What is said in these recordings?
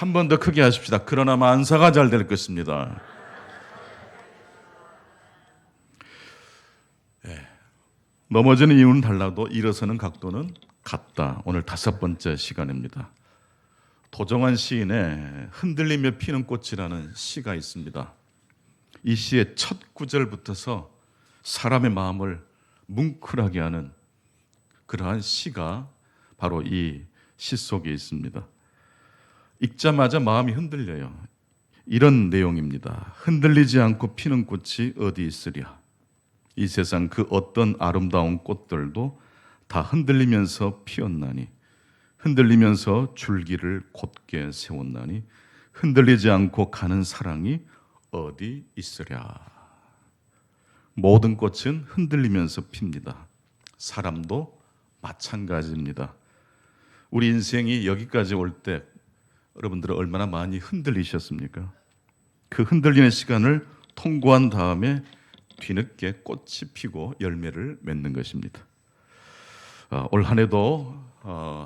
한 번 더 크게 하십시다. 그러나 만사가 잘 될 것입니다. 넘어지는 이유는 달라도 일어서는 각도는 같다. 오늘 5번째 시간입니다. 도정환 시인의 흔들리며 피는 꽃이라는 시가 있습니다. 이 시의 첫 구절부터서 사람의 마음을 뭉클하게 하는 그러한 시가 바로 이 시 속에 있습니다. 읽자마자 마음이 흔들려요. 이런 내용입니다. 흔들리지 않고 피는 꽃이 어디 있으랴. 이 세상 그 어떤 아름다운 꽃들도 다 흔들리면서 피었나니, 흔들리면서 줄기를 곧게 세웠나니, 흔들리지 않고 가는 사랑이 어디 있으랴. 모든 꽃은 흔들리면서 핍니다. 사람도 마찬가지입니다. 우리 인생이 여기까지 올 때 여러분들은 얼마나 많이 흔들리셨습니까? 그 흔들리는 시간을 통과한 다음에 뒤늦게 꽃이 피고 열매를 맺는 것입니다. 올 한 해도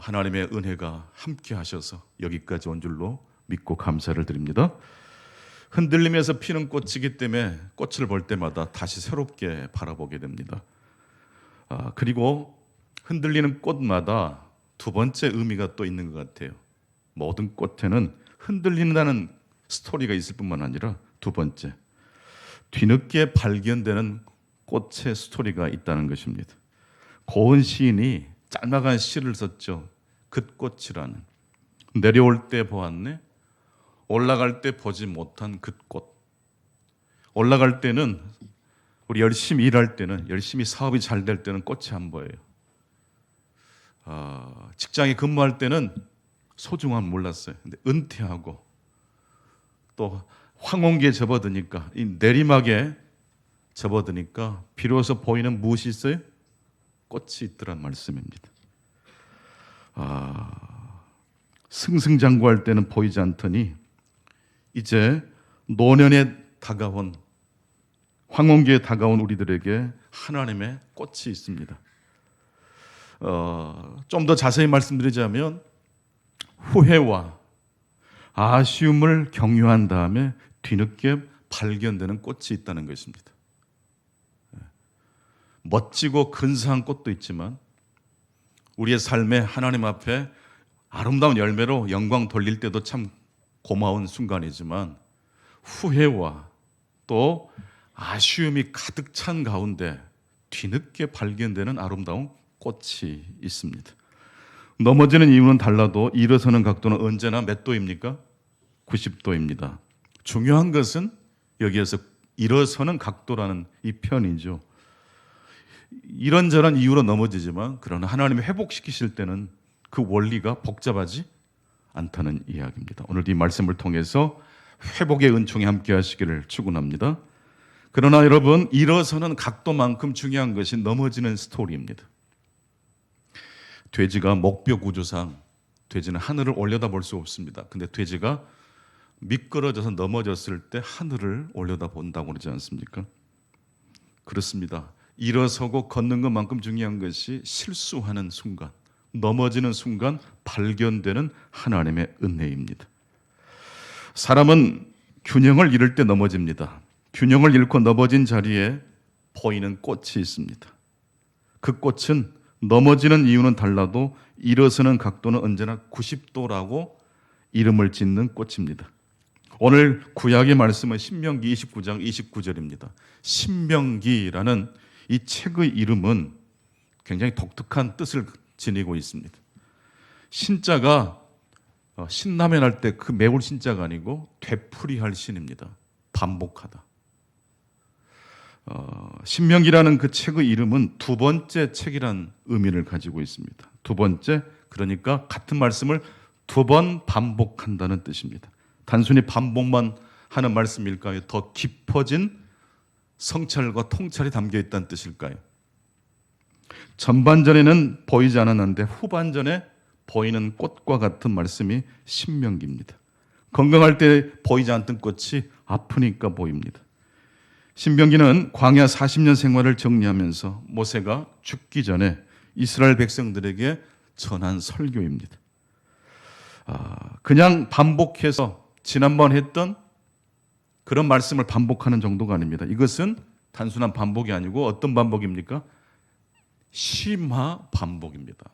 하나님의 은혜가 함께 하셔서 여기까지 온 줄로 믿고 감사를 드립니다. 흔들리면서 피는 꽃이기 때문에 꽃을 볼 때마다 다시 새롭게 바라보게 됩니다. 그리고 흔들리는 꽃마다 두 번째 의미가 또 있는 것 같아요. 모든 꽃에는 흔들린다는 스토리가 있을 뿐만 아니라 두 번째, 뒤늦게 발견되는 꽃의 스토리가 있다는 것입니다. 고은 시인이 짤막한 시를 썼죠. 긋꽃이라는. 내려올 때 보았네, 올라갈 때 보지 못한 긋꽃. 올라갈 때는 우리 열심히 일할 때는, 열심히 사업이 잘 될 때는 꽃이 안 보여요. 직장에 근무할 때는 소중함 몰랐어요. 근데 은퇴하고 또 황혼기에 접어드니까, 이 내리막에 접어드니까 비로소 보이는 무엇이 있어요? 꽃이 있더란 말씀입니다. 승승장구할 때는 보이지 않더니 이제 노년에 다가온, 황혼기에 다가온 우리들에게 하나님의 꽃이 있습니다. 좀 더 자세히 말씀드리자면 후회와 아쉬움을 경유한 다음에 뒤늦게 발견되는 꽃이 있다는 것입니다. 멋지고 근사한 꽃도 있지만 우리의 삶에 하나님 앞에 아름다운 열매로 영광 돌릴 때도 참 고마운 순간이지만, 후회와 또 아쉬움이 가득 찬 가운데 뒤늦게 발견되는 아름다운 꽃이 있습니다. 넘어지는 이유는 달라도 일어서는 각도는 언제나 몇 도입니까? 90도입니다. 중요한 것은 여기에서 일어서는 각도라는 이 편이죠. 이런저런 이유로 넘어지지만 그러나 하나님이 회복시키실 때는 그 원리가 복잡하지 않다는 이야기입니다. 오늘 이 말씀을 통해서 회복의 은총이 함께 하시기를 축원합니다. 그러나 여러분, 일어서는 각도만큼 중요한 것이 넘어지는 스토리입니다. 돼지가 목표 구조상 돼지는 하늘을 올려다볼 수 없습니다. 근데 돼지가 미끄러져서 넘어졌을 때 하늘을 올려다본다고 그러지 않습니까? 그렇습니다. 일어서고 걷는 것만큼 중요한 것이 실수하는 순간, 넘어지는 순간 발견되는 하나님의 은혜입니다. 사람은 균형을 잃을 때 넘어집니다. 균형을 잃고 넘어진 자리에 보이는 꽃이 있습니다. 그 꽃은 넘어지는 이유는 달라도 일어서는 각도는 언제나 90도라고 이름을 짓는 꽃입니다. 오늘 구약의 말씀은 신명기 29장 29절입니다. 신명기라는 이 책의 이름은 굉장히 독특한 뜻을 지니고 있습니다. 신자가 신라면 할 때 그 매울 신자가 아니고 되풀이할 신입니다. 반복하다. 신명기라는 그 책의 이름은 두 번째 책이란 의미를 가지고 있습니다. 두 번째, 그러니까 같은 말씀을 두 번 반복한다는 뜻입니다. 단순히 반복만 하는 말씀일까요? 더 깊어진 성찰과 통찰이 담겨 있다는 뜻일까요? 전반전에는 보이지 않았는데 후반전에 보이는 꽃과 같은 말씀이 신명기입니다. 건강할 때 보이지 않던 꽃이 아프니까 보입니다. 신명기는 광야 40년 생활을 정리하면서 모세가 죽기 전에 이스라엘 백성들에게 전한 설교입니다. 그냥 반복해서 지난번 했던 그런 말씀을 반복하는 정도가 아닙니다. 이것은 단순한 반복이 아니고 어떤 반복입니까? 심화 반복입니다.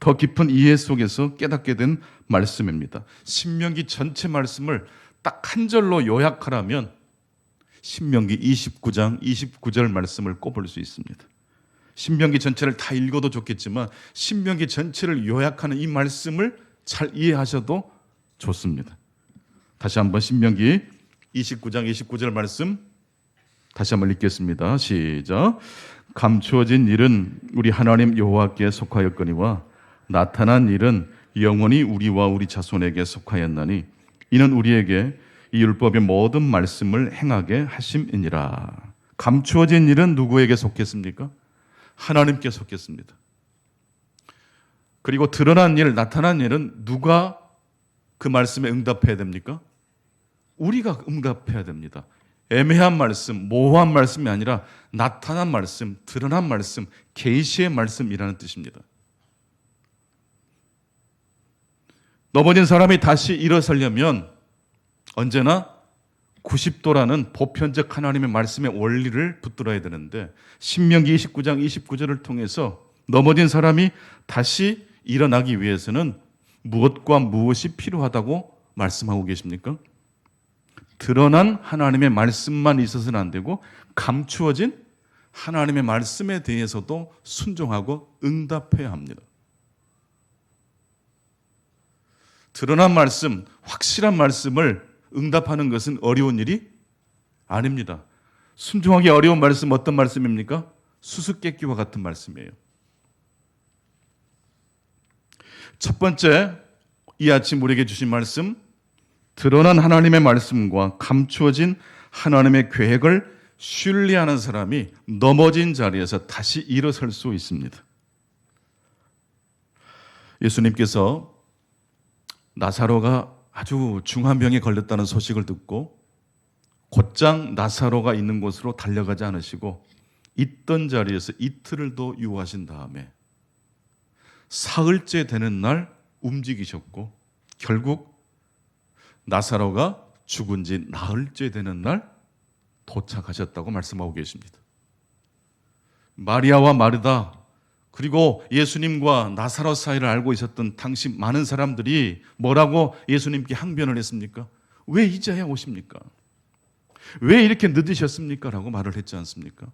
더 깊은 이해 속에서 깨닫게 된 말씀입니다. 신명기 전체 말씀을 딱 한 절로 요약하라면 신명기 29장 29절 말씀을 꼽을 수 있습니다. 신명기 전체를 다 읽어도 좋겠지만 신명기 전체를 요약하는 이 말씀을 잘 이해하셔도 좋습니다. 다시 한번 신명기 29장 29절 말씀 다시 한번 읽겠습니다. 시작. 감추어진 일은 우리 하나님 여호와께 속하였거니와 나타난 일은 영원히 우리와 우리 자손에게 속하였나니 이는 우리에게 이 율법의 모든 말씀을 행하게 하심이니라. 감추어진 일은 누구에게 속했습니까? 하나님께 속했습니다. 그리고 드러난 일, 나타난 일은 누가 그 말씀에 응답해야 됩니까? 우리가 응답해야 됩니다. 애매한 말씀, 모호한 말씀이 아니라 나타난 말씀, 드러난 말씀, 계시의 말씀이라는 뜻입니다. 넘어진 사람이 다시 일어서려면 언제나 90도라는 보편적 하나님의 말씀의 원리를 붙들어야 되는데 신명기 29장 29절을 통해서 넘어진 사람이 다시 일어나기 위해서는 무엇과 무엇이 필요하다고 말씀하고 계십니까? 드러난 하나님의 말씀만 있어서는 안 되고 감추어진 하나님의 말씀에 대해서도 순종하고 응답해야 합니다. 드러난 말씀, 확실한 말씀을 응답하는 것은 어려운 일이 아닙니다. 순종하기 어려운 말씀 어떤 말씀입니까? 수수께끼와 같은 말씀이에요. 첫 번째, 이 아침 우리에게 주신 말씀, 드러난 하나님의 말씀과 감추어진 하나님의 계획을 신뢰하는 사람이 넘어진 자리에서 다시 일어설 수 있습니다. 예수님께서 나사로가 아주 중한 병에 걸렸다는 소식을 듣고 곧장 나사로가 있는 곳으로 달려가지 않으시고 있던 자리에서 이틀을 더 유하신 다음에 사흘째 되는 날 움직이셨고 결국 나사로가 죽은 지 나흘째 되는 날 도착하셨다고 말씀하고 계십니다. 마리아와 마르다 그리고 예수님과 나사로 사이를 알고 있었던 당시 많은 사람들이 뭐라고 예수님께 항변을 했습니까? 왜 이제야 오십니까? 왜 이렇게 늦으셨습니까? 라고 말을 했지 않습니까?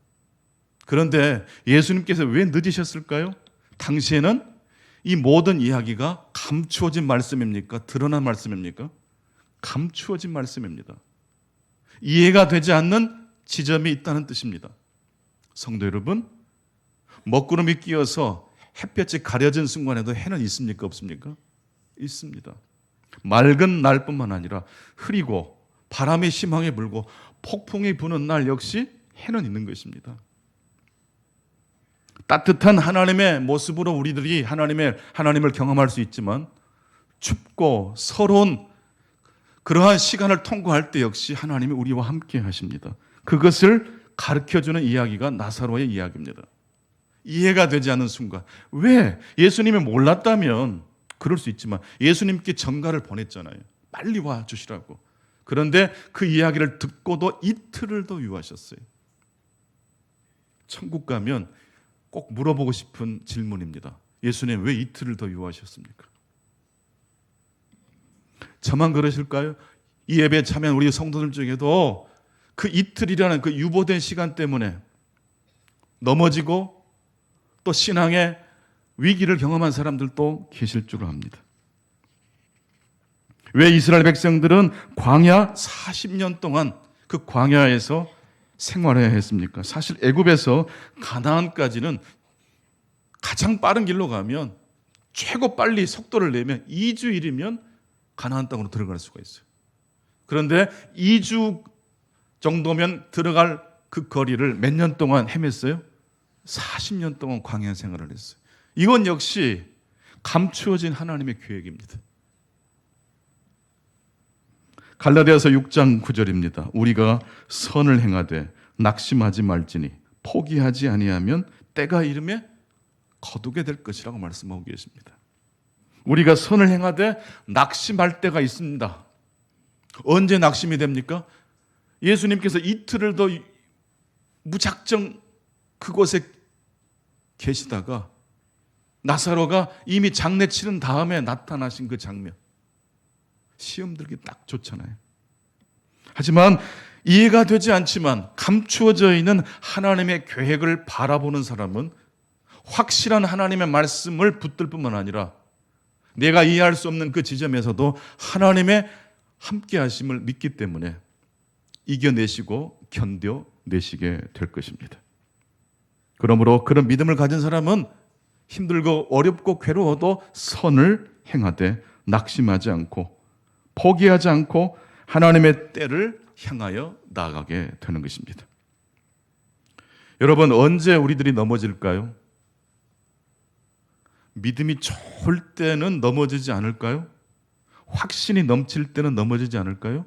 그런데 예수님께서 왜 늦으셨을까요? 당시에는 이 모든 이야기가 감추어진 말씀입니까? 드러난 말씀입니까? 감추어진 말씀입니다. 이해가 되지 않는 지점이 있다는 뜻입니다. 성도 여러분, 먹구름이 끼어서 햇볕이 가려진 순간에도 해는 있습니까? 없습니까? 있습니다. 맑은 날뿐만 아니라 흐리고 바람이 심하게 불고 폭풍이 부는 날 역시 해는 있는 것입니다. 따뜻한 하나님의 모습으로 우리들이 하나님을 경험할 수 있지만 춥고 서러운 그러한 시간을 통과할 때 역시 하나님이 우리와 함께 하십니다. 그것을 가르쳐주는 이야기가 나사로의 이야기입니다. 이해가 되지 않는 순간. 왜? 예수님이 몰랐다면 그럴 수 있지만 예수님께 전가를 보냈잖아요. 빨리 와주시라고. 그런데 그 이야기를 듣고도 이틀을 더 유하셨어요. 천국 가면 꼭 물어보고 싶은 질문입니다. 예수님 왜 이틀을 더 유하셨습니까? 저만 그러실까요? 이 예배에 참여한 우리 성도들 중에도 그 이틀이라는 그 유보된 시간 때문에 넘어지고 또 신앙의 위기를 경험한 사람들도 계실 줄 압니다. 왜 이스라엘 백성들은 광야 40년 동안 그 광야에서 생활해야 했습니까? 사실 애굽에서 가나안까지는 가장 빠른 길로 가면 최고 빨리 속도를 내면 2주일이면 가나안 땅으로 들어갈 수가 있어요. 그런데 2주 정도면 들어갈 그 거리를 몇 년 동안 헤맸어요? 40년 동안 광야 생활을 했어요. 이건 역시 감추어진 하나님의 계획입니다. 갈라디아서 6장 9절입니다. 우리가 선을 행하되 낙심하지 말지니 포기하지 아니하면 때가 이름에 거두게 될 것이라고 말씀하고 계십니다. 우리가 선을 행하되 낙심할 때가 있습니다. 언제 낙심이 됩니까? 예수님께서 이틀을 더 무작정 그곳에 계시다가 나사로가 이미 장례 치른 다음에 나타나신 그 장면, 시험 들기 딱 좋잖아요. 하지만 이해가 되지 않지만 감추어져 있는 하나님의 계획을 바라보는 사람은 확실한 하나님의 말씀을 붙들 뿐만 아니라 내가 이해할 수 없는 그 지점에서도 하나님의 함께 하심을 믿기 때문에 이겨내시고 견뎌내시게 될 것입니다. 그러므로 그런 믿음을 가진 사람은 힘들고 어렵고 괴로워도 선을 행하되 낙심하지 않고 포기하지 않고 하나님의 때를 향하여 나아가게 되는 것입니다. 여러분, 언제 우리들이 넘어질까요? 믿음이 좋을 때는 넘어지지 않을까요? 확신이 넘칠 때는 넘어지지 않을까요?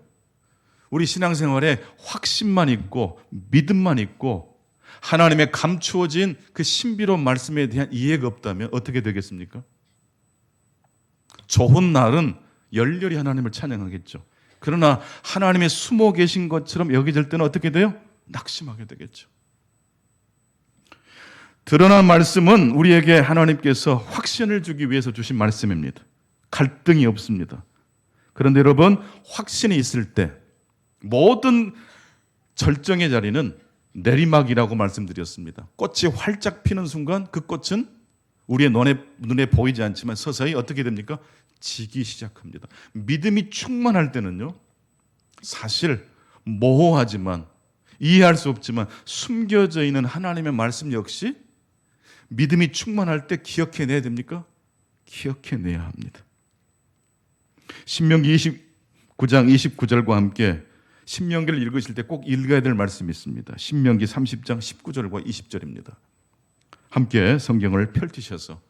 우리 신앙생활에 확신만 있고 믿음만 있고 하나님의 감추어진 그 신비로운 말씀에 대한 이해가 없다면 어떻게 되겠습니까? 좋은 날은 열렬히 하나님을 찬양하겠죠. 그러나 하나님의 숨어 계신 것처럼 여겨질 때는 어떻게 돼요? 낙심하게 되겠죠. 드러난 말씀은 우리에게 하나님께서 확신을 주기 위해서 주신 말씀입니다. 갈등이 없습니다. 그런데 여러분, 확신이 있을 때 모든 절정의 자리는 내리막이라고 말씀드렸습니다. 꽃이 활짝 피는 순간 그 꽃은 우리의 눈에 보이지 않지만 서서히 어떻게 됩니까? 지기 시작합니다. 믿음이 충만할 때는요, 사실 모호하지만 이해할 수 없지만 숨겨져 있는 하나님의 말씀 역시 믿음이 충만할 때 기억해내야 됩니까? 기억해내야 합니다. 신명기 29장 29절과 함께 신명기를 읽으실 때 꼭 읽어야 될 말씀이 있습니다. 신명기 30장 19절과 20절입니다. 함께 성경을 펼치셔서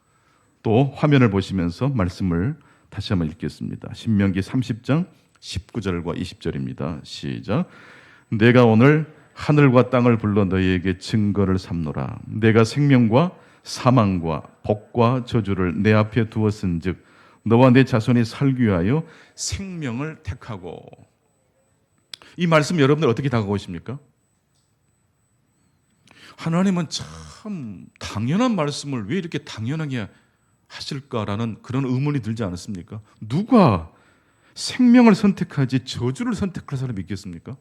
또 화면을 보시면서 말씀을 다시 한번 읽겠습니다. 신명기 30장 19절과 20절입니다. 시작. 내가 오늘 하늘과 땅을 불러 너희에게 증거를 삼노라. 내가 생명과 사망과 복과 저주를 내 앞에 두었은즉 너와 내 자손이 살기 위하여 생명을 택하고. 이 말씀 여러분들 어떻게 다가오십니까? 하나님은 참 당연한 말씀을 왜 이렇게 당연하게 하실까라는 그런 의문이 들지 않았습니까? 누가 생명을 선택하지 저주를 선택할 사람이 있겠습니까?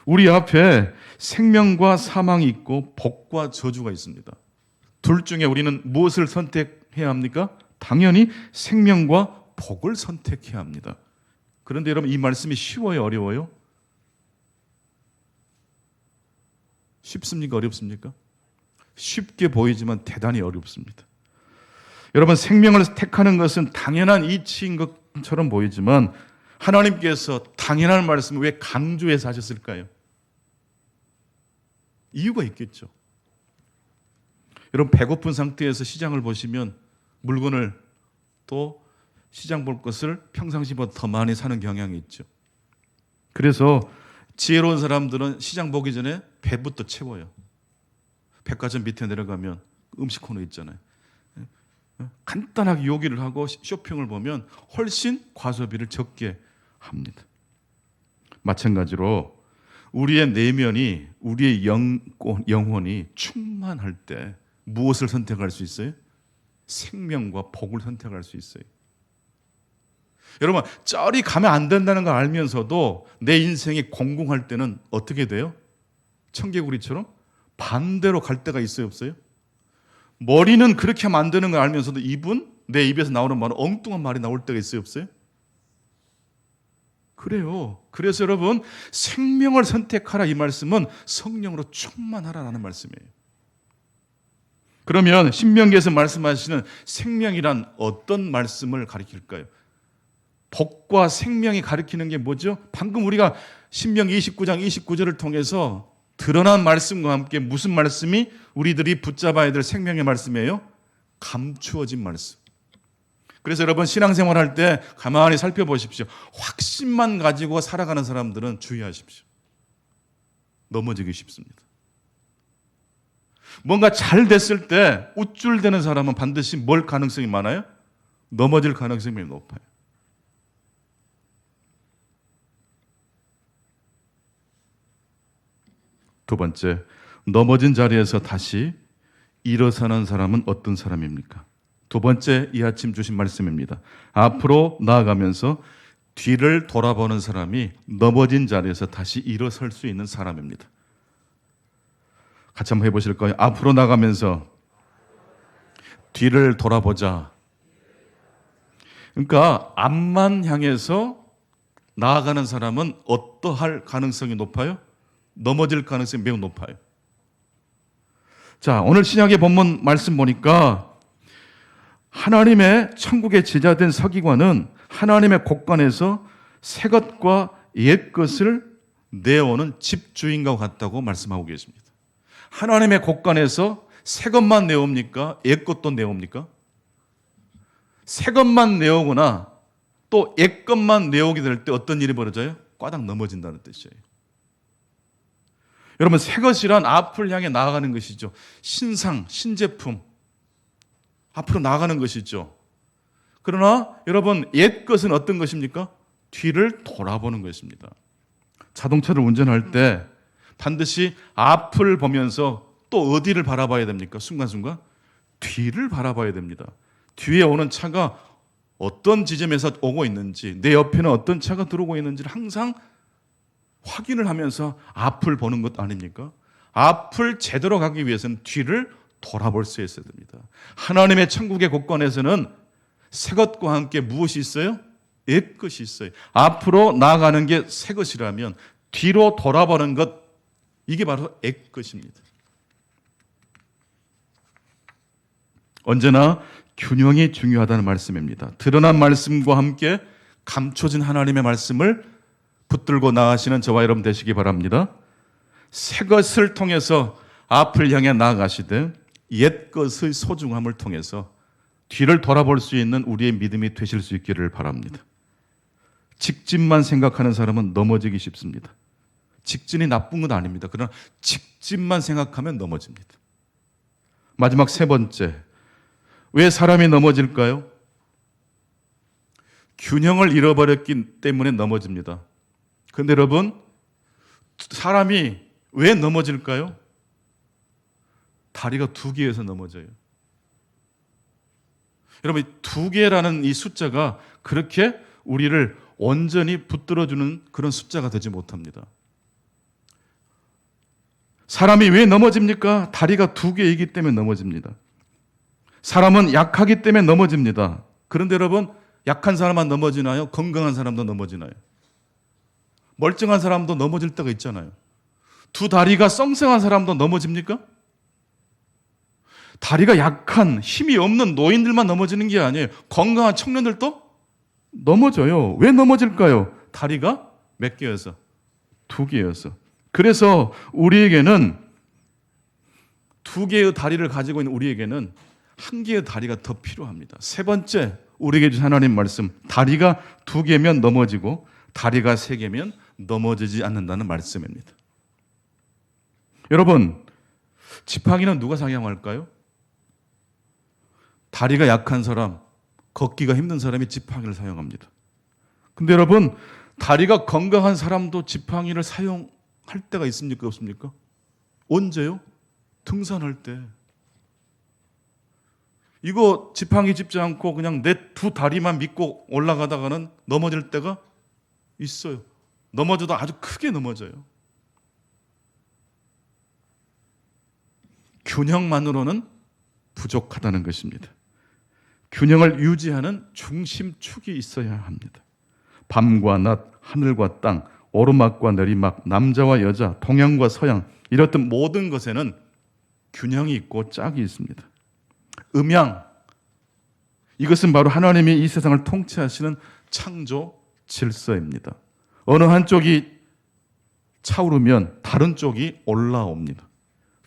우리 앞에 생명과 사망이 있고 복과 저주가 있습니다. 둘 중에 우리는 무엇을 선택해야 합니까? 당연히 생명과 복을 선택해야 합니다. 그런데 여러분, 이 말씀이 쉬워요, 어려워요? 쉽습니까, 어렵습니까? 쉽게 보이지만 대단히 어렵습니다. 여러분, 생명을 택하는 것은 당연한 이치인 것처럼 보이지만 하나님께서 당연한 말씀을 왜 강조해서 하셨을까요? 이유가 있겠죠. 여러분, 배고픈 상태에서 시장을 보시면 물건을 또 시장 볼 것을 평상시보다 더 많이 사는 경향이 있죠. 그래서 지혜로운 사람들은 시장 보기 전에 배부터 채워요. 백화점 밑에 내려가면 음식 코너 있잖아요. 간단하게 요기를 하고 쇼핑을 보면 훨씬 과소비를 적게 합니다. 마찬가지로 우리의 내면이, 우리의 영혼이 충만할 때 무엇을 선택할 수 있어요? 생명과 복을 선택할 수 있어요. 여러분, 저리 가면 안 된다는 걸 알면서도 내 인생이 공공할 때는 어떻게 돼요? 청개구리처럼 반대로 갈 때가 있어요, 없어요? 머리는 그렇게 하면 안 되는 걸 알면서도 내 입에서 나오는 말은 엉뚱한 말이 나올 때가 있어요, 없어요? 그래요. 그래서 여러분, 생명을 선택하라, 이 말씀은 성령으로 충만하라는 말씀이에요. 그러면 신명기에서 말씀하시는 생명이란 어떤 말씀을 가리킬까요? 복과 생명이 가리키는 게 뭐죠? 방금 우리가 신명기 29장 29절을 통해서 드러난 말씀과 함께 무슨 말씀이 우리들이 붙잡아야 될 생명의 말씀이에요? 감추어진 말씀. 그래서 여러분, 신앙생활할 때 가만히 살펴보십시오. 확신만 가지고 살아가는 사람들은 주의하십시오. 넘어지기 쉽습니다. 뭔가 잘 됐을 때 우쭐대는 사람은 반드시 뭘 가능성이 많아요? 넘어질 가능성이 매우 높아요. 두 번째, 넘어진 자리에서 다시 일어서는 사람은 어떤 사람입니까? 두 번째, 이 아침 주신 말씀입니다. 앞으로 나아가면서 뒤를 돌아보는 사람이 넘어진 자리에서 다시 일어설 수 있는 사람입니다. 같이 한번 해보실까요? 앞으로 나가면서 뒤를 돌아보자. 그러니까 앞만 향해서 나아가는 사람은 어떠할 가능성이 높아요? 넘어질 가능성이 매우 높아요. 자, 오늘 신약의 본문 말씀 보니까 하나님의 천국의 제자된 서기관은 하나님의 곳간에서 새 것과 옛 것을 내어오는 집주인과 같다고 말씀하고 계십니다. 하나님의 곳간에서 새 것만 내옵니까? 옛 것도 내옵니까? 새 것만 내오거나 또 옛 것만 내오게 될 때 어떤 일이 벌어져요? 꽈당 넘어진다는 뜻이에요. 여러분, 새 것이란 앞을 향해 나아가는 것이죠. 신상, 신제품, 앞으로 나아가는 것이죠. 그러나 여러분, 옛 것은 어떤 것입니까? 뒤를 돌아보는 것입니다. 자동차를 운전할 때 반드시 앞을 보면서 또 어디를 바라봐야 됩니까? 순간순간 뒤를 바라봐야 됩니다. 뒤에 오는 차가 어떤 지점에서 오고 있는지, 내 옆에는 어떤 차가 들어오고 있는지를 항상 확인을 하면서 앞을 보는 것 아닙니까? 앞을 제대로 가기 위해서는 뒤를 돌아볼 수 있어야 됩니다. 하나님의 천국의 곳간에서는 새 것과 함께 무엇이 있어요? 옛 것이 있어요. 앞으로 나아가는 게 새 것이라면 뒤로 돌아보는 것, 이게 바로 옛 것입니다. 언제나 균형이 중요하다는 말씀입니다. 드러난 말씀과 함께 감춰진 하나님의 말씀을 붙들고 나아가시는 저와 여러분 되시기 바랍니다. 새 것을 통해서 앞을 향해 나아가시되 옛 것의 소중함을 통해서 뒤를 돌아볼 수 있는 우리의 믿음이 되실 수 있기를 바랍니다. 직진만 생각하는 사람은 넘어지기 쉽습니다. 직진이 나쁜 건 아닙니다. 그러나 직진만 생각하면 넘어집니다. 마지막 세 번째, 왜 사람이 넘어질까요? 균형을 잃어버렸기 때문에 넘어집니다. 그런데 여러분, 사람이 왜 넘어질까요? 다리가 두 개여서 넘어져요. 여러분, 두 개라는 이 숫자가 그렇게 우리를 온전히 붙들어주는 그런 숫자가 되지 못합니다. 사람이 왜 넘어집니까? 다리가 두 개이기 때문에 넘어집니다. 사람은 약하기 때문에 넘어집니다. 그런데 여러분, 약한 사람만 넘어지나요? 건강한 사람도 넘어지나요? 멀쩡한 사람도 넘어질 때가 있잖아요. 두 다리가 썽썽한 사람도 넘어집니까? 다리가 약한, 힘이 없는 노인들만 넘어지는 게 아니에요. 건강한 청년들도 넘어져요. 왜 넘어질까요? 다리가 몇 개여서? 두 개여서. 그래서 우리에게는 두 개의 다리를 가지고 있는 우리에게는 한 개의 다리가 더 필요합니다. 세 번째, 우리에게 주신 하나님 말씀, 다리가 두 개면 넘어지고 다리가 세 개면 넘어지지 않는다는 말씀입니다. 여러분, 지팡이는 누가 사용할까요? 다리가 약한 사람, 걷기가 힘든 사람이 지팡이를 사용합니다. 근데 여러분, 다리가 건강한 사람도 지팡이를 사용할 때가 있습니까? 없습니까? 언제요? 등산할 때. 이거 지팡이 짚지 않고 그냥 내 두 다리만 믿고 올라가다가는 넘어질 때가 있어요. 넘어져도 아주 크게 넘어져요. 균형만으로는 부족하다는 것입니다. 균형을 유지하는 중심축이 있어야 합니다. 밤과 낮, 하늘과 땅, 오르막과 내리막, 남자와 여자, 동양과 서양, 이렇듯 모든 것에는 균형이 있고 짝이 있습니다. 음양, 이것은 바로 하나님이 이 세상을 통치하시는 창조 질서입니다. 어느 한쪽이 차오르면 다른 쪽이 올라옵니다.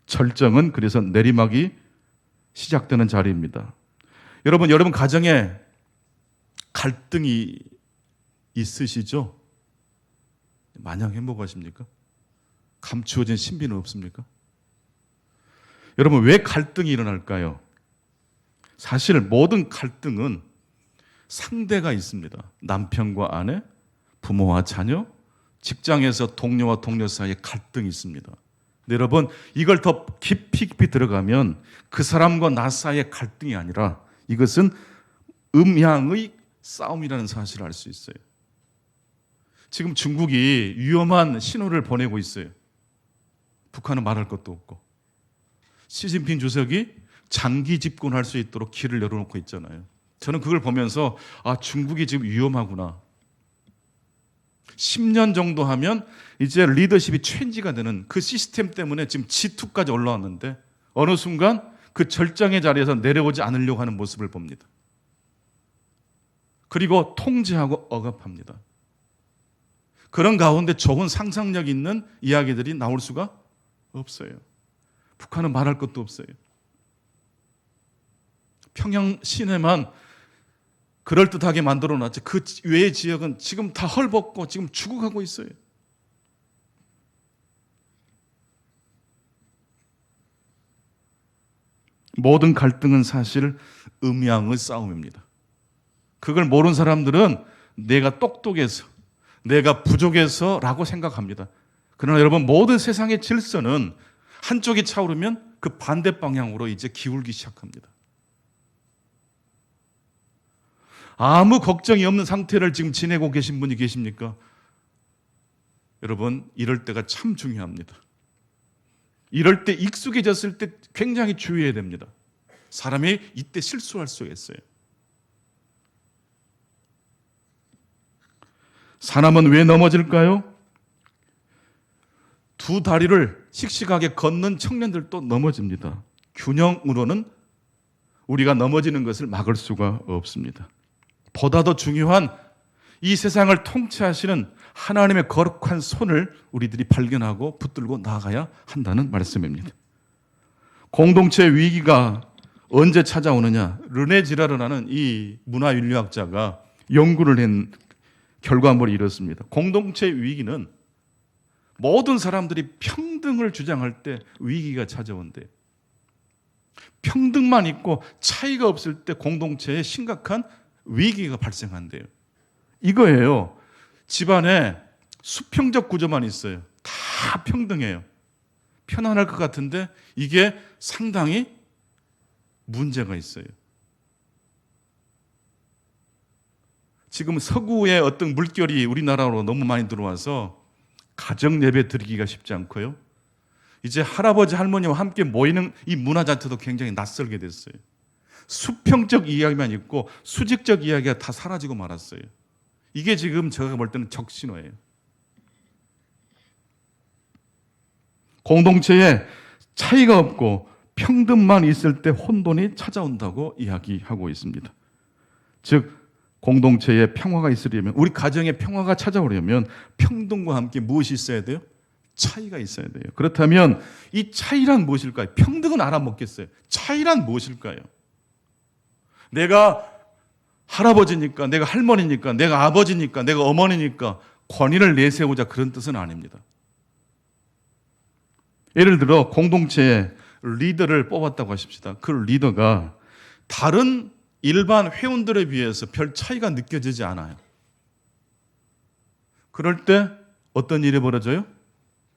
절정은 그래서 내리막이 시작되는 자리입니다. 여러분 가정에 갈등이 있으시죠? 마냥 행복하십니까? 감추어진 신비는 없습니까? 여러분, 왜 갈등이 일어날까요? 사실 모든 갈등은 상대가 있습니다. 남편과 아내, 부모와 자녀, 직장에서 동료와 동료 사이에 갈등이 있습니다. 근데 여러분, 이걸 더 깊이 들어가면 그 사람과 나 사이의 갈등이 아니라 이것은 음양의 싸움이라는 사실을 알 수 있어요. 지금 중국이 위험한 신호를 보내고 있어요. 북한은 말할 것도 없고. 시진핑 주석이 장기 집권할 수 있도록 길을 열어놓고 있잖아요. 저는 그걸 보면서 중국이 지금 위험하구나. 10년 정도 하면 이제 리더십이 체인지가 되는 그 시스템 때문에 지금 G2까지 올라왔는데 어느 순간 그 절정의 자리에서 내려오지 않으려고 하는 모습을 봅니다. 그리고 통제하고 억압합니다. 그런 가운데 좋은 상상력 있는 이야기들이 나올 수가 없어요. 북한은 말할 것도 없어요. 평양 시내만 그럴듯하게 만들어놨지 그 외의 지역은 지금 다 헐벗고 지금 죽어가고 있어요. 모든 갈등은 사실 음양의 싸움입니다. 그걸 모르는 사람들은 내가 똑똑해서 내가 부족해서 라고 생각합니다. 그러나 여러분, 모든 세상의 질서는 한쪽이 차오르면 그 반대 방향으로 이제 기울기 시작합니다. 아무 걱정이 없는 상태를 지금 지내고 계신 분이 계십니까? 여러분, 이럴 때가 참 중요합니다. 이럴 때 익숙해졌을 때 굉장히 주의해야 됩니다. 사람이 이때 실수할 수 있어요. 사람은 왜 넘어질까요? 두 다리를 씩씩하게 걷는 청년들도 넘어집니다. 균형으로는 우리가 넘어지는 것을 막을 수가 없습니다. 보다 더 중요한 이 세상을 통치하시는 하나님의 거룩한 손을 우리들이 발견하고 붙들고 나아가야 한다는 말씀입니다. 공동체 위기가 언제 찾아오느냐? 르네 지라르라는 이 문화윤리학자가 연구를 한 결과물이 이렇습니다. 공동체 위기는 모든 사람들이 평등을 주장할 때 위기가 찾아온대요. 평등만 있고 차이가 없을 때 공동체에 심각한 위기가 발생한대요. 이거예요. 집안에 수평적 구조만 있어요. 다 평등해요. 편안할 것 같은데 이게 상당히 문제가 있어요. 지금 서구의 어떤 물결이 우리나라로 너무 많이 들어와서 가정 예배 드리기가 쉽지 않고요. 이제 할아버지 할머니와 함께 모이는 이 문화 자체도 굉장히 낯설게 됐어요. 수평적 이야기만 있고 수직적 이야기가 다 사라지고 말았어요. 이게 지금 제가 볼 때는 적신호예요. 공동체에 차이가 없고 평등만 있을 때 혼돈이 찾아온다고 이야기하고 있습니다. 즉 공동체에 평화가 있으려면, 우리 가정에 평화가 찾아오려면 평등과 함께 무엇이 있어야 돼요? 차이가 있어야 돼요. 그렇다면 이 차이란 무엇일까요? 평등은 알아먹겠어요. 차이란 무엇일까요? 내가 할아버지니까, 내가 할머니니까, 내가 아버지니까, 내가 어머니니까 권위를 내세우자, 그런 뜻은 아닙니다. 예를 들어 공동체에 리더를 뽑았다고 하십시다. 그 리더가 다른 일반 회원들에 비해서 별 차이가 느껴지지 않아요. 그럴 때 어떤 일이 벌어져요?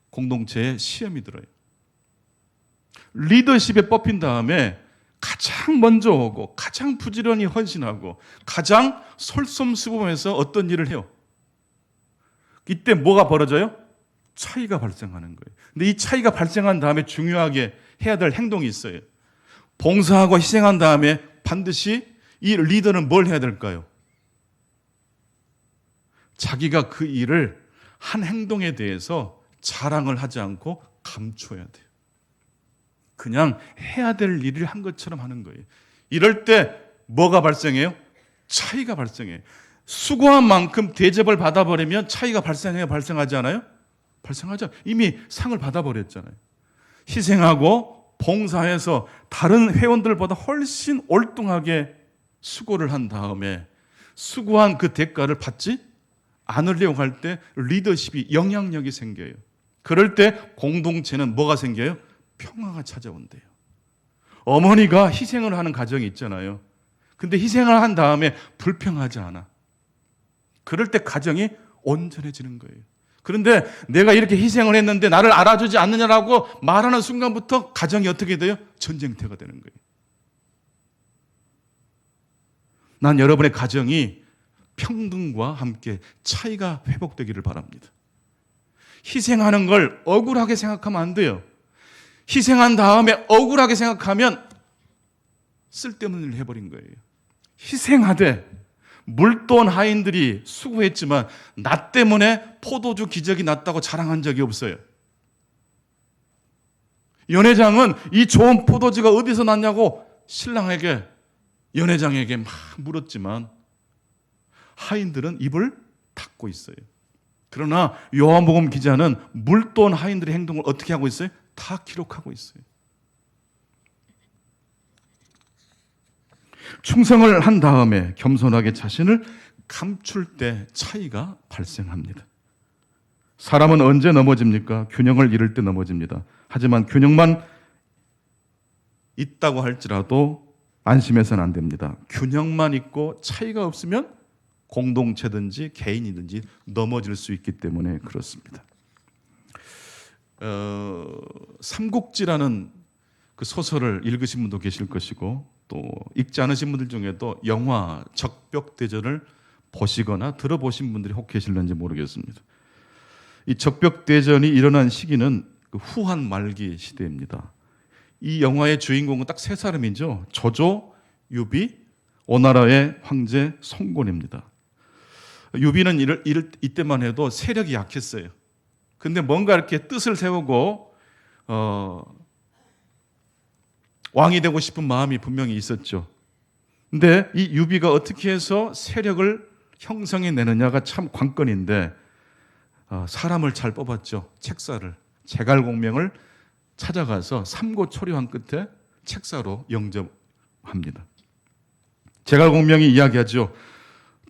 공동체에 시험이 들어요. 리더십에 뽑힌 다음에 가장 먼저 오고 가장 부지런히 헌신하고 가장 솔선수범해서 어떤 일을 해요? 이때 뭐가 벌어져요? 차이가 발생하는 거예요. 근데 이 차이가 발생한 다음에 중요하게 해야 될 행동이 있어요. 봉사하고 희생한 다음에 반드시 이 리더는 뭘 해야 될까요? 자기가 그 일을 한 행동에 대해서 자랑을 하지 않고 감춰야 돼요. 그냥 해야 될 일을 한 것처럼 하는 거예요. 이럴 때 뭐가 발생해요? 차이가 발생해요. 수고한 만큼 대접을 받아버리면 차이가 발생해요? 발생하지 않아요? 발생하죠. 이미 상을 받아버렸잖아요. 희생하고 봉사해서 다른 회원들보다 훨씬 올뚱하게 수고를 한 다음에 수고한 그 대가를 받지 않으려고 할 때 리더십이 영향력이 생겨요. 그럴 때 공동체는 뭐가 생겨요? 평화가 찾아온대요. 어머니가 희생을 하는 가정이 있잖아요. 근데 희생을 한 다음에 불평하지 않아. 그럴 때 가정이 온전해지는 거예요. 그런데 내가 이렇게 희생을 했는데 나를 알아주지 않느냐라고 말하는 순간부터 가정이 어떻게 돼요? 전쟁터가 되는 거예요. 난 여러분의 가정이 평등과 함께 차이가 회복되기를 바랍니다. 희생하는 걸 억울하게 생각하면 안 돼요. 희생한 다음에 억울하게 생각하면 쓸데없는 일을 해버린 거예요. 희생하되 물돈 하인들이 수고했지만 나 때문에 포도주 기적이 났다고 자랑한 적이 없어요. 연회장은 이 좋은 포도주가 어디서 났냐고 신랑에게, 연회장에게 막 물었지만 하인들은 입을 닫고 있어요. 그러나 요한복음 기자는 물돈 하인들의 행동을 어떻게 하고 있어요? 다 기록하고 있어요. 충성을 한 다음에 겸손하게 자신을 감출 때 차이가 발생합니다. 사람은 언제 넘어집니까? 균형을 잃을 때 넘어집니다. 하지만 균형만 있다고 할지라도 안심해서는 안 됩니다. 균형만 있고 차이가 없으면 공동체든지 개인이든지 넘어질 수 있기 때문에 그렇습니다. 삼국지라는 그 소설을 읽으신 분도 계실 것이고 또 읽지 않으신 분들 중에도 영화 적벽대전을 보시거나 들어보신 분들이 혹 계실는지 모르겠습니다. 이 적벽대전이 일어난 시기는 그 후한 말기 시대입니다. 이 영화의 주인공은 딱 세 사람이죠. 조조, 유비, 오나라의 황제 송곤입니다. 유비는 이때만 해도 세력이 약했어요. 근데 뭔가 이렇게 뜻을 세우고 왕이 되고 싶은 마음이 분명히 있었죠. 근데 이 유비가 어떻게 해서 세력을 형성해내느냐가 참 관건인데 사람을 잘 뽑았죠. 책사를, 제갈공명을 찾아가서 삼고초려한 끝에 책사로 영접합니다. 제갈공명이 이야기하죠.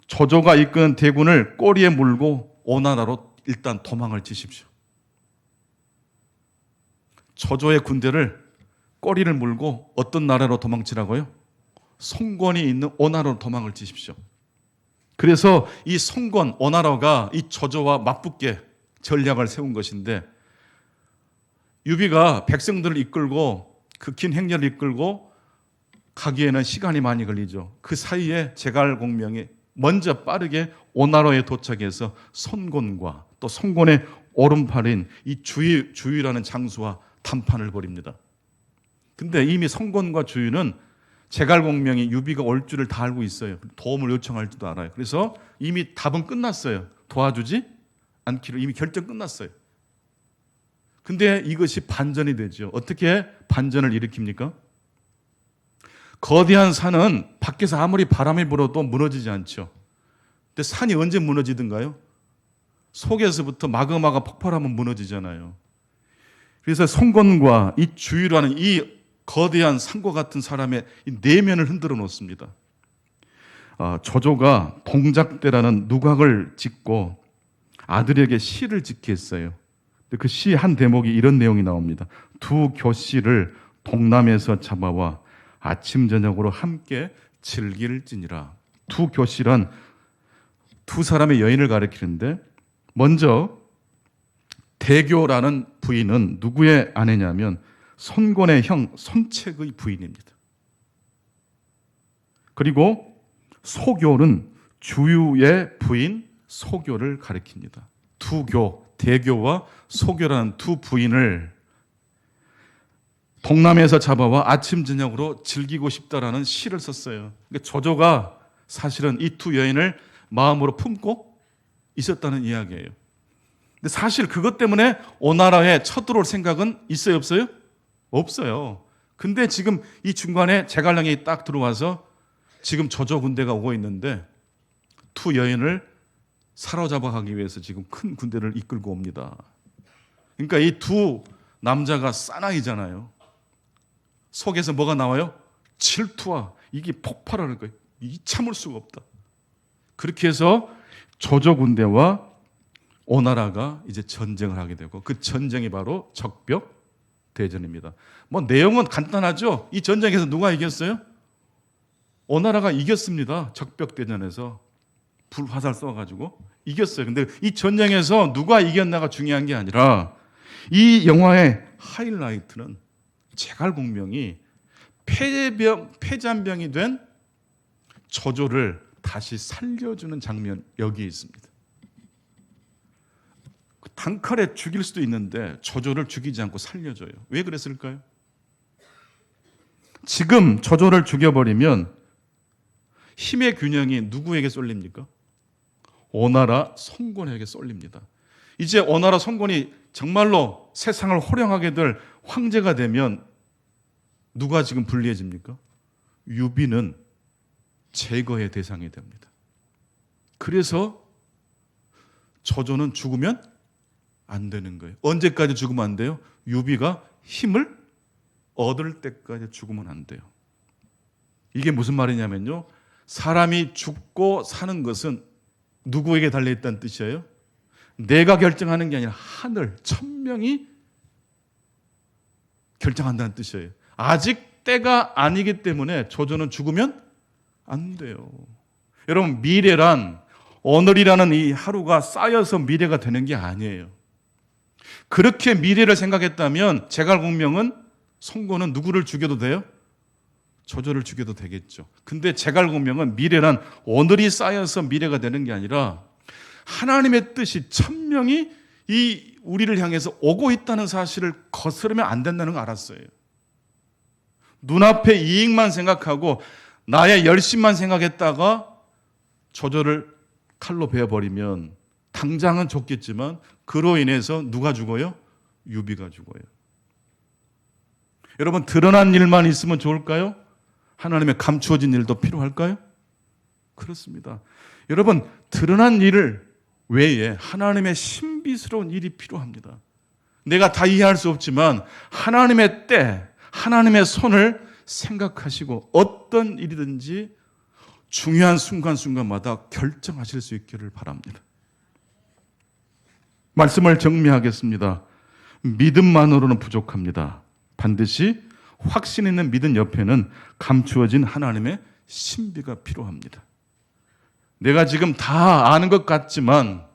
조조가 이끄는 대군을 꼬리에 물고 오나라로 일단 도망을 치십시오. 조조의 군대를 꼬리를 물고 어떤 나라로 도망치라고요? 송건이 있는 오나라로 도망을 치십시오. 그래서 이 송건, 오나라가 이 조조와 맞붙게 전략을 세운 것인데 유비가 백성들을 이끌고 그 긴 행렬을 이끌고 가기에는 시간이 많이 걸리죠. 그 사이에 제갈공명이 먼저 빠르게 오나라에 도착해서 손곤과 또 손곤의 오른팔인 이 주유라는 장수와談判을 벌입니다. 근데 이미 손곤과 주유는 제갈공명이 유비가 올 줄을 다 알고 있어요. 도움을 요청할지도 알아요. 그래서 이미 답은 끝났어요. 도와주지 않기로 이미 결정 끝났어요. 근데 이것이 반전이 되죠. 어떻게 반전을 일으킵니까? 거대한 산은 밖에서 아무리 바람이 불어도 무너지지 않죠. 근데 산이 언제 무너지든가요? 속에서부터 마그마가 폭발하면 무너지잖아요. 그래서 송건과 이 주유라는 이 거대한 산과 같은 사람의 이 내면을 흔들어 놓습니다. 조조가 동작대라는 누각을 짓고 아들에게 시를 짓게 했어요. 그 시 한 대목이 이런 내용이 나옵니다. 두 교씨를 동남에서 잡아와 아침 저녁으로 함께 즐길지니라. 두 교씨란 두 사람의 여인을 가리키는데 먼저 대교라는 부인은 누구의 아내냐면 손곤의 형 손책의 부인입니다. 그리고 소교는 주유의 부인 소교를 가리킵니다. 두 교, 대교와 소교라는 두 부인을 동남에서 잡아와 아침 저녁으로 즐기고 싶다라는 시를 썼어요. 그러니까 조조가 사실은 이 두 여인을 마음으로 품고 있었다는 이야기예요. 근데 사실 그것 때문에 오나라에 쳐들어올 생각은 있어요, 없어요? 없어요. 근데 지금 이 중간에 제갈량이 딱 들어와서 지금 조조 군대가 오고 있는데 두 여인을 사로잡아 가기 위해서 지금 큰 군대를 이끌고 옵니다. 그러니까 이 두 남자가 사나이잖아요. 속에서 뭐가 나와요? 질투와 이게 폭발하는 거예요. 이 참을 수가 없다. 그렇게 해서 조조 군대와 오나라가 이제 전쟁을 하게 되고 그 전쟁이 바로 적벽 대전입니다. 뭐 내용은 간단하죠. 이 전쟁에서 누가 이겼어요? 오나라가 이겼습니다. 적벽대전에서 불화살 쏘아가지고 이겼어요. 근데 이 전쟁에서 누가 이겼나가 중요한 게 아니라 이 영화의 하이라이트는 제갈공명이 폐잔병이 된 저조를 다시 살려주는 장면, 여기에 있습니다. 단칼에 죽일 수도 있는데 저조를 죽이지 않고 살려줘요. 왜 그랬을까요? 지금 저조를 죽여버리면 힘의 균형이 누구에게 쏠립니까? 오나라 성곤에게 쏠립니다. 이제 오나라 성곤이 정말로 세상을 호령하게 될 황제가 되면 누가 지금 불리해집니까? 유비는 제거의 대상이 됩니다. 그래서 저조는 죽으면 안 되는 거예요. 언제까지 죽으면 안 돼요? 유비가 힘을 얻을 때까지 죽으면 안 돼요. 이게 무슨 말이냐면요, 사람이 죽고 사는 것은 누구에게 달려있다는 뜻이에요? 내가 결정하는 게 아니라 하늘, 천명이 결정한다는 뜻이에요. 아직 때가 아니기 때문에 저조는 죽으면 안 돼요. 여러분, 미래란, 오늘이라는 이 하루가 쌓여서 미래가 되는 게 아니에요. 그렇게 미래를 생각했다면 제갈공명은, 성고는 누구를 죽여도 돼요? 저조를 죽여도 되겠죠. 근데 제갈공명은 미래란 오늘이 쌓여서 미래가 되는 게 아니라 하나님의 뜻이 천명이 이 우리를 향해서 오고 있다는 사실을 거스르면 안 된다는 걸 알았어요. 눈앞의 이익만 생각하고 나의 열심만 생각했다가 저조를 칼로 베어버리면 당장은 좋겠지만 그로 인해서 누가 죽어요? 유비가 죽어요. 여러분, 드러난 일만 있으면 좋을까요? 하나님의 감추어진 일도 필요할까요? 그렇습니다. 여러분, 드러난 일을 외에 하나님의 신비스러운 일이 필요합니다. 내가 다 이해할 수 없지만 하나님의 때, 하나님의 손을 생각하시고 어떤 일이든지 중요한 순간순간마다 결정하실 수 있기를 바랍니다. 말씀을 정리하겠습니다. 믿음만으로는 부족합니다. 반드시 확신 있는 믿음 옆에는 감추어진 하나님의 신비가 필요합니다. 내가 지금 다 아는 것 같지만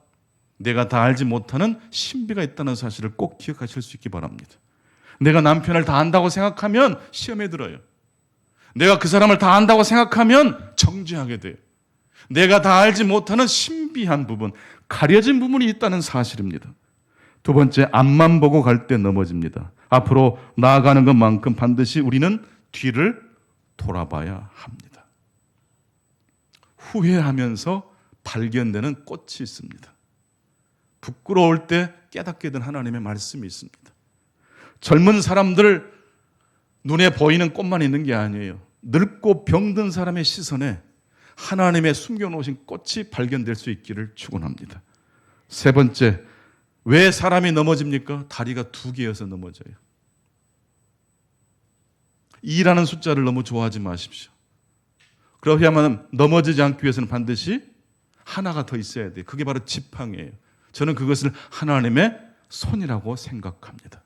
내가 다 알지 못하는 신비가 있다는 사실을 꼭 기억하실 수 있기 바랍니다. 내가 남편을 다 안다고 생각하면 시험에 들어요. 내가 그 사람을 다 안다고 생각하면 정죄하게 돼요. 내가 다 알지 못하는 신비한 부분, 가려진 부분이 있다는 사실입니다. 두 번째, 앞만 보고 갈 때 넘어집니다. 앞으로 나아가는 것만큼 반드시 우리는 뒤를 돌아봐야 합니다. 후회하면서 발견되는 꽃이 있습니다. 부끄러울 때 깨닫게 된 하나님의 말씀이 있습니다. 젊은 사람들 눈에 보이는 꽃만 있는 게 아니에요. 늙고 병든 사람의 시선에 하나님의 숨겨놓으신 꽃이 발견될 수 있기를 축원합니다. 세 번째, 왜 사람이 넘어집니까? 다리가 두 개여서 넘어져요. 2라는 숫자를 너무 좋아하지 마십시오. 그러야만 넘어지지 않기 위해서는 반드시 하나가 더 있어야 돼요. 그게 바로 지팡이에요. 저는 그것을 하나님의 손이라고 생각합니다.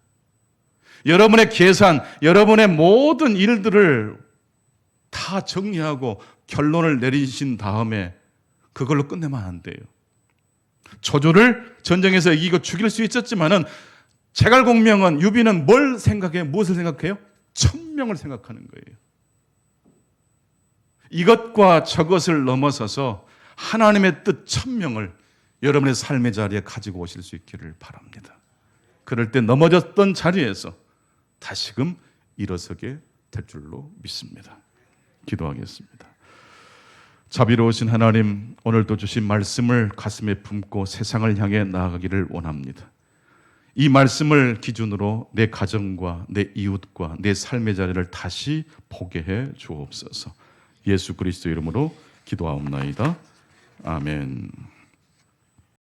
여러분의 계산, 여러분의 모든 일들을 다 정리하고 결론을 내리신 다음에 그걸로 끝내면 안 돼요. 저조를 전쟁에서 이기고 죽일 수 있었지만은 제갈공명은, 유비는 뭘 생각해요? 무엇을 생각해요? 천명을 생각하는 거예요. 이것과 저것을 넘어서서 하나님의 뜻 천명을 여러분의 삶의 자리에 가지고 오실 수 있기를 바랍니다. 그럴 때 넘어졌던 자리에서 다시금 일어서게 될 줄로 믿습니다. 기도하겠습니다. 자비로우신 하나님, 오늘도 주신 말씀을 가슴에 품고 세상을 향해 나아가기를 원합니다. 이 말씀을 기준으로 내 가정과 내 이웃과 내 삶의 자리를 다시 보게 해 주옵소서. 예수 그리스도 이름으로 기도하옵나이다. 아멘.